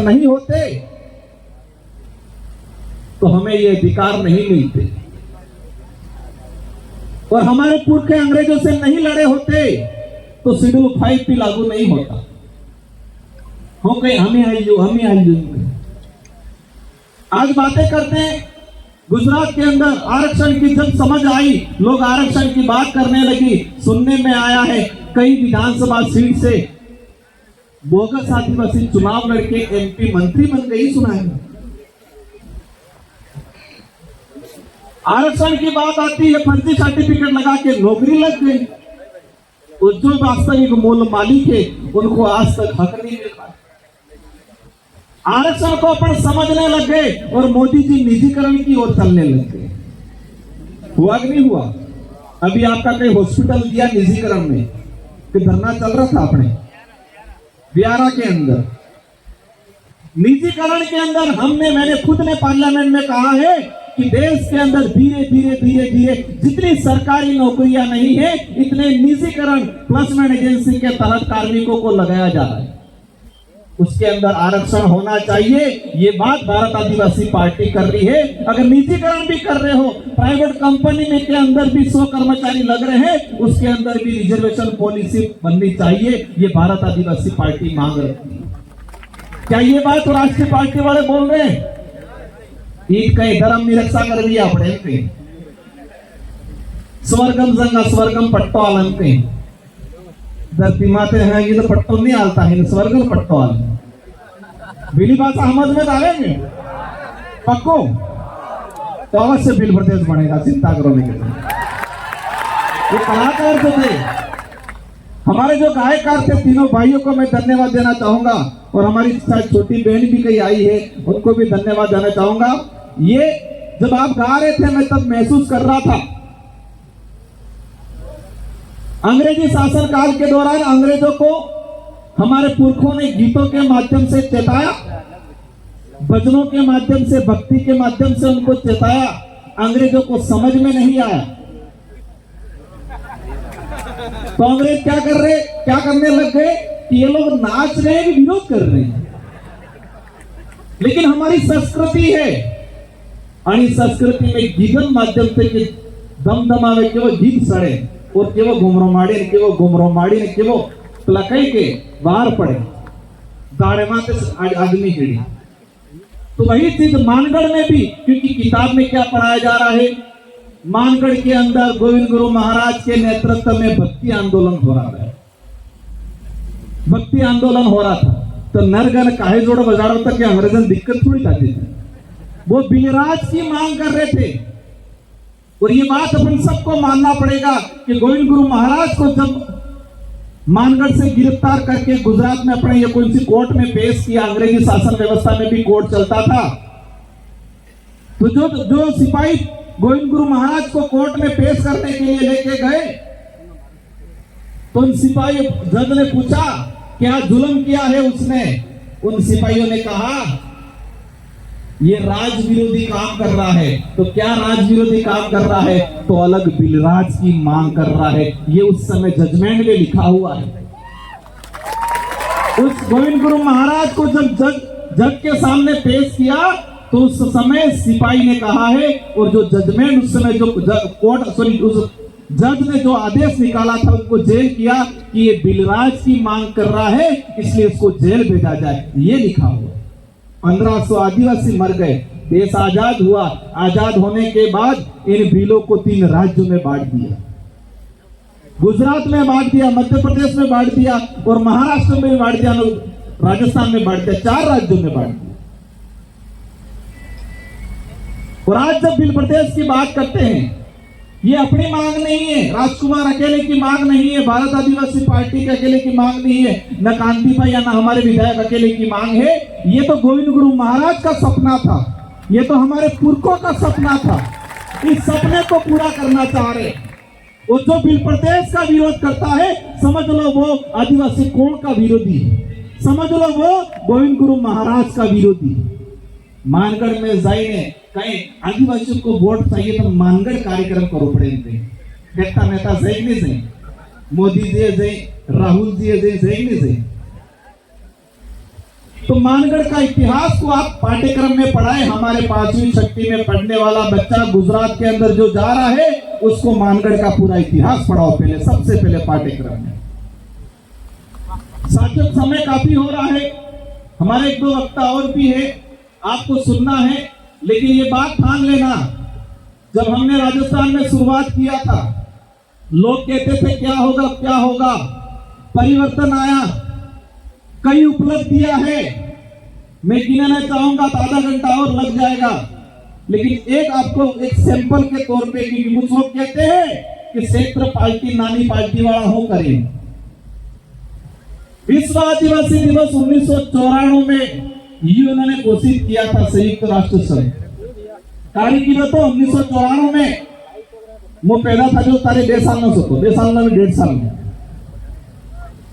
नहीं होते तो हमें ये अधिकार नहीं मिलते, और हमारे पुरखे अंग्रेजों से नहीं लड़े होते तो शेड्यूल 5 भी लागू नहीं होता। हो गए हमें आई आज बातें करते हैं। गुजरात के अंदर आरक्षण की जब समझ आई, लोग आरक्षण की बात करने लगी, सुनने में आया है कई विधानसभा सीट से बोगस आदिवासी चुनाव लड़के एमपी मंत्री बन गई। सुना है आरक्षण की बात आती है, फर्जी सर्टिफिकेट लगा के नौकरी लग गई, और जो वास्तविक मूल मालिक है उनको आज तक हक नहीं मिल रहा। आरक्षण को अपन समझने लग गए और मोदी जी निजीकरण की ओर चलने लग गए। हुआ कि नहीं हुआ? अभी आपका कई हॉस्पिटल दिया निजीकरण में कि धरना चल रहा था अपने बिहारा के अंदर। निजीकरण के अंदर मैंने खुद ने पार्लियामेंट में कहा है कि देश के अंदर धीरे धीरे जितनी सरकारी नौकरियां नहीं है इतने निजीकरण प्लेसमेंट एजेंसी के तहत कार्मिकों को लगाया जा रहा है। उसके अंदर आरक्षण होना चाहिए। ये बात भारत आदिवासी पार्टी कर रही है। अगर निजीकरण भी कर रहे हो, प्राइवेट कंपनी में के अंदर भी 100 कर्मचारी लग रहे हैं, उसके अंदर भी रिजर्वेशन पॉलिसी बननी चाहिए। ये भारत आदिवासी पार्टी मांग रही है। क्या ये बात तो राष्ट्रीय पार्टी वाले बोल रहे हैं? ईद कहीं धर्म निरक्षा कर दिया अपने स्वर्गम जंगा स्वर्गम पट्टो आलते धरती माते हैं ये तो पट्टो नहीं आलता है, स्वर्गम पट्टो आल बिली भाषा समझ में डालेंगे पक्को तो अवश्य बिल प्रदेश बनेगा, चिंता करो नहीं। ये कलाकार जो थे, हमारे जो गायकार थे, तीनों भाइयों को मैं धन्यवाद देना चाहूंगा, और हमारी छोटी बहन भी कहीं आई है उनको भी धन्यवाद देना चाहूंगा। ये जब आप गा रहे थे मैं तब महसूस कर रहा था, अंग्रेजी शासन काल के दौरान अंग्रेजों को हमारे पुरखों ने गीतों के माध्यम से चेताया, भजनों के माध्यम से, भक्ति के माध्यम से उनको चेताया। अंग्रेजों को समझ में नहीं आया तो अंग्रेज क्या करने लग गए कि ये लोग नाच रहे हैं, विरोध कर रहे हैं। लेकिन हमारी संस्कृति है, आणि संस्कृति में गीतन माध्यम से कि दमदमावे के वो गीत सड़े और के वो घुमरो माड़ी ने के वो प्लकई के बाहर पड़े दाड़े माते आदमी हिड़ी। तो वही चीज मानगढ़ में भी, क्योंकि किताब में क्या पढ़ाया जा रहा है, मानगढ़ के अंदर गोविंद गुरु महाराज के नेतृत्व में भक्ति आंदोलन हो रहा है। भक्ति आंदोलन हो रहा था तो नरगन काहे जोड़ बजा रहा था कि अंग्रेजन दिक्कत थोड़ी आती थी, वो बिलराज की मांग कर रहे थे। और ये बात अपन सबको मानना पड़ेगा कि गोविंद गुरु महाराज को जब मानगढ़ से गिरफ्तार करके गुजरात में अपने ये कौन सी कोर्ट में पेश किया, अंग्रेजी शासन व्यवस्था में भी कोर्ट चलता था, तो जो सिपाही गोविंद गुरु महाराज को कोर्ट में पेश करने के लिए लेके गए तो उन सिपाही जज ने पूछा क्या जुल्म किया है उसने। उन सिपाहियों ने कहा ये राज विरोधी काम कर रहा है। तो क्या राज विरोधी काम कर रहा है? तो अलग बिलराज की मांग कर रहा है। ये उस समय जजमेंट में लिखा हुआ है। उस गोविंद गुरु महाराज को जब जज के सामने पेश किया तो उस समय सिपाही ने कहा है, और जो जजमेंट उस समय जो उस जज ने जो आदेश निकाला था उनको जेल किया कि ये बिलराज की मांग कर रहा है इसलिए उसको जेल भेजा जाए, ये लिखा हुआ। 1500 आदिवासी मर गए, देश आजाद हुआ। आजाद होने के बाद इन बिलों को 3 राज्यों में बांट दिया, गुजरात में बांट दिया, मध्य प्रदेश में बांट दिया और महाराष्ट्र में बांट दिया, राजस्थान में बांट दिया, 4 राज्यों में बांट दिया। और आज जब बिल प्रदेश की बात करते हैं, ये अपनी मांग नहीं है, राजकुमार अकेले की मांग नहीं है, भारत आदिवासी पार्टी के अकेले की मांग नहीं है, न कांति भाई या न हमारे विधायक अकेले की मांग है। ये तो गोविंद गुरु महाराज का सपना था, ये तो हमारे पुरखों का सपना था। इस सपने को पूरा करना चाह रहे, और जो बिल प्रदेश का विरोध करता है समझ लो वो आदिवासी कोण का विरोधी है, समझ लो वो गोविंद गुरु महाराज का विरोधी। मानगढ़ में जाइए, कहीं आदिवासियों को वोट चाहिए तो मानगढ़ कार्यक्रम करो पड़ेंगे। नेता नेता जाएंगे जाए, मोदी जी जाए, राहुल जी जाएंगे जाए। तो मानगढ़ का इतिहास को आप पाठ्यक्रम में पढ़ाएं। हमारे 5वीं 6वीं में पढ़ने वाला बच्चा गुजरात के अंदर जो जा रहा है उसको मानगढ़ का पूरा इतिहास पढ़ाओ पहले, सबसे पहले पाठ्यक्रम में। साथियों, समय काफी हो रहा है, हमारे 1-2 वक्ता और भी है, आपको सुनना है, लेकिन ये बात ठान लेना, जब हमने राजस्थान में शुरुआत किया था लोग कहते थे क्या होगा क्या होगा, परिवर्तन आया, कई उपलब्धियां है, मैं गिनाना चाहूंगा तो आधा घंटा और लग जाएगा, लेकिन एक आपको एक सैंपल के तौर पे, क्योंकि कुछ लोग कहते हैं कि क्षेत्र पार्टी नानी पार्टी वाला हो करें। विश्व आदिवासी दिवस 1994 में यूएन ने घोषित किया था, संयुक्त राष्ट्र संघ। तारीख की बताओ, 1994 में वो पैदा था जो तारे 1.5 साल में सोचो, 1.5 साल में 1.5 साल में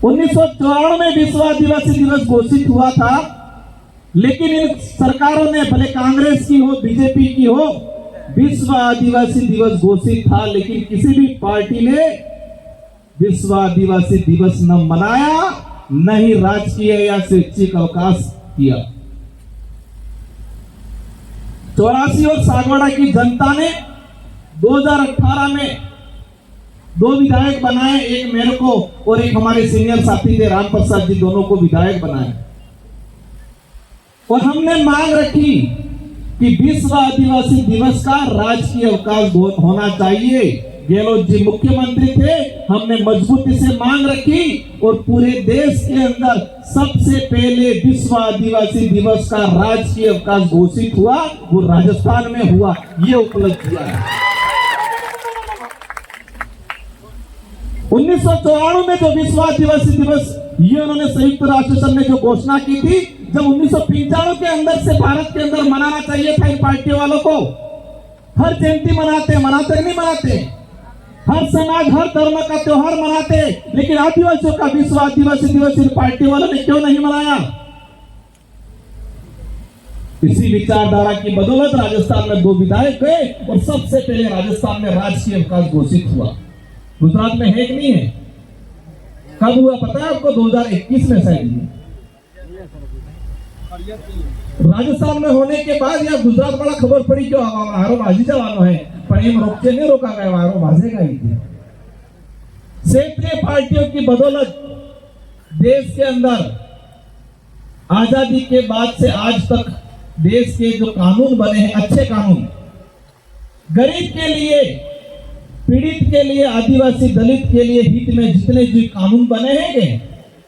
1994 में विश्व आदिवासी दिवस घोषित हुआ था। लेकिन इन सरकारों ने, भले कांग्रेस की हो बीजेपी की हो, विश्व आदिवासी दिवस घोषित था, लेकिन किसी भी पार्टी ने विश्व आदिवासी दिवस न मनाया, न ही राजकीय या शैक्षिक अवकाश किया। 84 और सागवाड़ा की जनता ने 2018 में 2 विधायक बनाए, एक मेरे को और एक हमारे सीनियर साथी थे राम प्रसाद जी, दोनों को विधायक बनाए। और हमने मांग रखी कि विश्व आदिवासी दिवस का राजकीय अवकाश होना चाहिए। गहलोत जी मुख्यमंत्री थे, हमने मजबूती से मांग रखी और पूरे देश के अंदर सबसे पहले विश्व आदिवासी दिवस का राजकीय अवकाश घोषित हुआ, वो राजस्थान में हुआ। ये उपलब्धि है। 1994 में जो विश्व आदिवासी दिवस ये उन्होंने संयुक्त राष्ट्र संघ ने जो घोषणा की थी, जब 1995 के अंदर से भारत के अंदर मनाना चाहिए था इन पार्टियों वालों को। हर जयंती मनाते नहीं मनाते, हर समाज हर धर्म का त्योहार मनाते, लेकिन आदिवासियों का विश्व आदिवासी दिवस इन पार्टी वालों ने क्यों नहीं मनाया? इसी विचारधारा की बदौलत राजस्थान में 2 विधायक गए और सबसे पहले राजस्थान में राजकीय अवकाश घोषित हुआ। गुजरात में है कि नहीं है? कब हुआ पता है आपको? 2021 में शायद। राजस्थान में होने के बाद या गुजरात वाला खबर पड़ी क्यों हारो बाजी जवानो है, पर एम रोकते नहीं रोका गया, हारो बाजेगा ही। क्षेत्रीय पार्टियों की बदौलत देश के अंदर आजादी के बाद से आज तक देश के जो कानून बने हैं, अच्छे कानून, गरीब के लिए, पीड़ित के लिए, आदिवासी दलित के लिए हित में जितने जो कानून बने हैं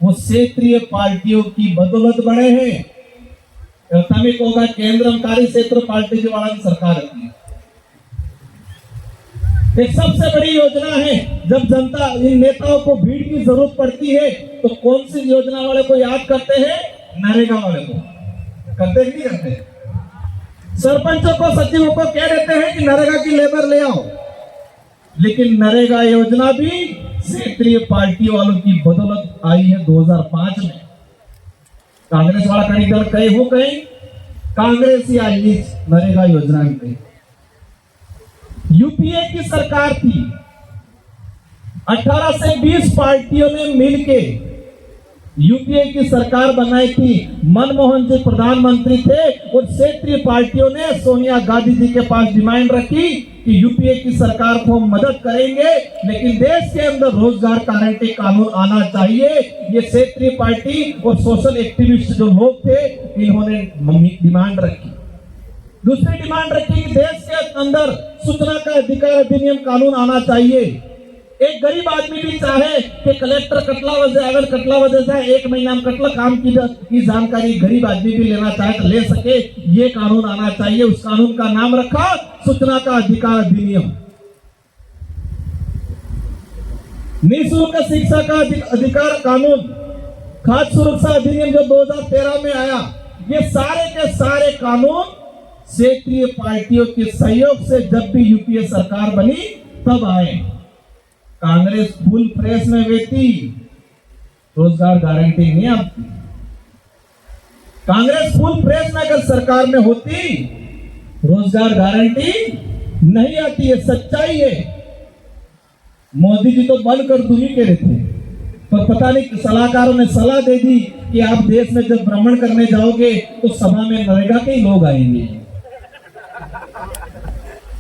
वो क्षेत्रीय पार्टियों की बदौलत बने हैं। तमिक होगा केंद्रकारी क्षेत्र पार्टी की वाला सरकार है। एक सबसे बड़ी योजना है, जब जनता इन नेताओं को भीड़ की जरूरत पड़ती है तो कौन सी योजना वाले को याद करते हैं? नरेगा वाले को। करते हैं नहीं करते? सरपंचों को, सचिवों को कह देते हैं कि नरेगा की लेबर ले आओ, लेकिन नरेगा योजना भी क्षेत्रीय पार्टी वालों की बदौलत आई है 2005 में। कांग्रेस वाला कहीं दल कहीं हो गए, कांग्रेस ही आई इस नरेगा योजना में। यूपीए की सरकार थी, 18 से 20 पार्टियों ने मिलके यूपीए की सरकार बनाई थी। मनमोहन जी प्रधानमंत्री थे और क्षेत्रीय पार्टियों ने सोनिया गांधी जी के पास डिमांड रखी कि यूपीए की सरकार को हम मदद करेंगे, लेकिन देश के अंदर रोजगार गारंटी कानून आना चाहिए। ये क्षेत्रीय पार्टी और सोशल एक्टिविस्ट जो लोग थे, इन्होंने डिमांड रखी। दूसरी डिमांड रखी कि देश के अंदर सूचना का अधिकार अधिनियम कानून आना चाहिए। एक गरीब आदमी भी चाहे कि कलेक्टर कटला वजह, अगर कटला वजह जाए 1 महीना में कटला काम की जानकारी गरीब आदमी भी लेना चाहे तो ले सके, ये कानून आना चाहिए। उस कानून का नाम रखा सूचना का अधिकार अधिनियम। निःशुल्क शिक्षा का अधिकार कानून, खाद्य सुरक्षा अधिनियम जो 2013 में आया, ये सारे के सारे कानून क्षेत्रीय पार्टियों के सहयोग से जब भी यूपीए सरकार बनी तब आए। कांग्रेस फुल प्रेस में बेटी, रोजगार गारंटी नहीं आपकी। कांग्रेस फुल प्रेस में अगर सरकार में होती, रोजगार गारंटी नहीं आती है, सच्चाई है। मोदी जी तो बंद कर दूं ही कह रहे थे, पर पता नहीं सलाहकारों ने सलाह दे दी कि आप देश में जब भ्रमण करने जाओगे तो सभा में नरेगा के ही लोग आएंगे,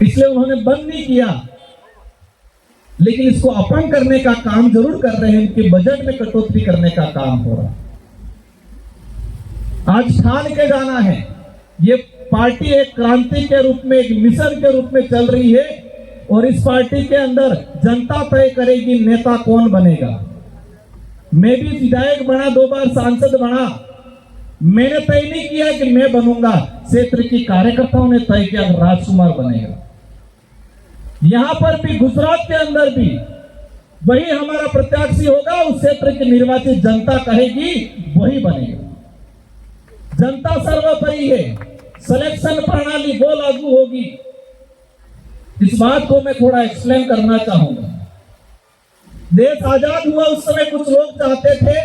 इसलिए उन्होंने बंद नहीं किया। लेकिन इसको अपंग करने का काम जरूर कर रहे हैं, इनके बजट में कटौती करने का काम हो रहा। आज ठान के जाना है, ये पार्टी एक क्रांति के रूप में, एक मिशन के रूप में चल रही है और इस पार्टी के अंदर जनता तय करेगी नेता कौन बनेगा। मैं भी विधायक बना, 2 बार सांसद बना, मैंने तय नहीं किया कि मैं बनूंगा, क्षेत्र की कार्यकर्ताओं ने तय किया राजकुमार बनेगा। यहां पर भी गुजरात के अंदर भी वही हमारा प्रत्याशी होगा, उस क्षेत्र की निर्वाचित जनता कहेगी वही बनेगा। जनता सर्वोपरि है, सिलेक्शन प्रणाली वो लागू होगी। इस बात को मैं थोड़ा एक्सप्लेन करना चाहूंगा। देश आजाद हुआ उस समय कुछ लोग चाहते थे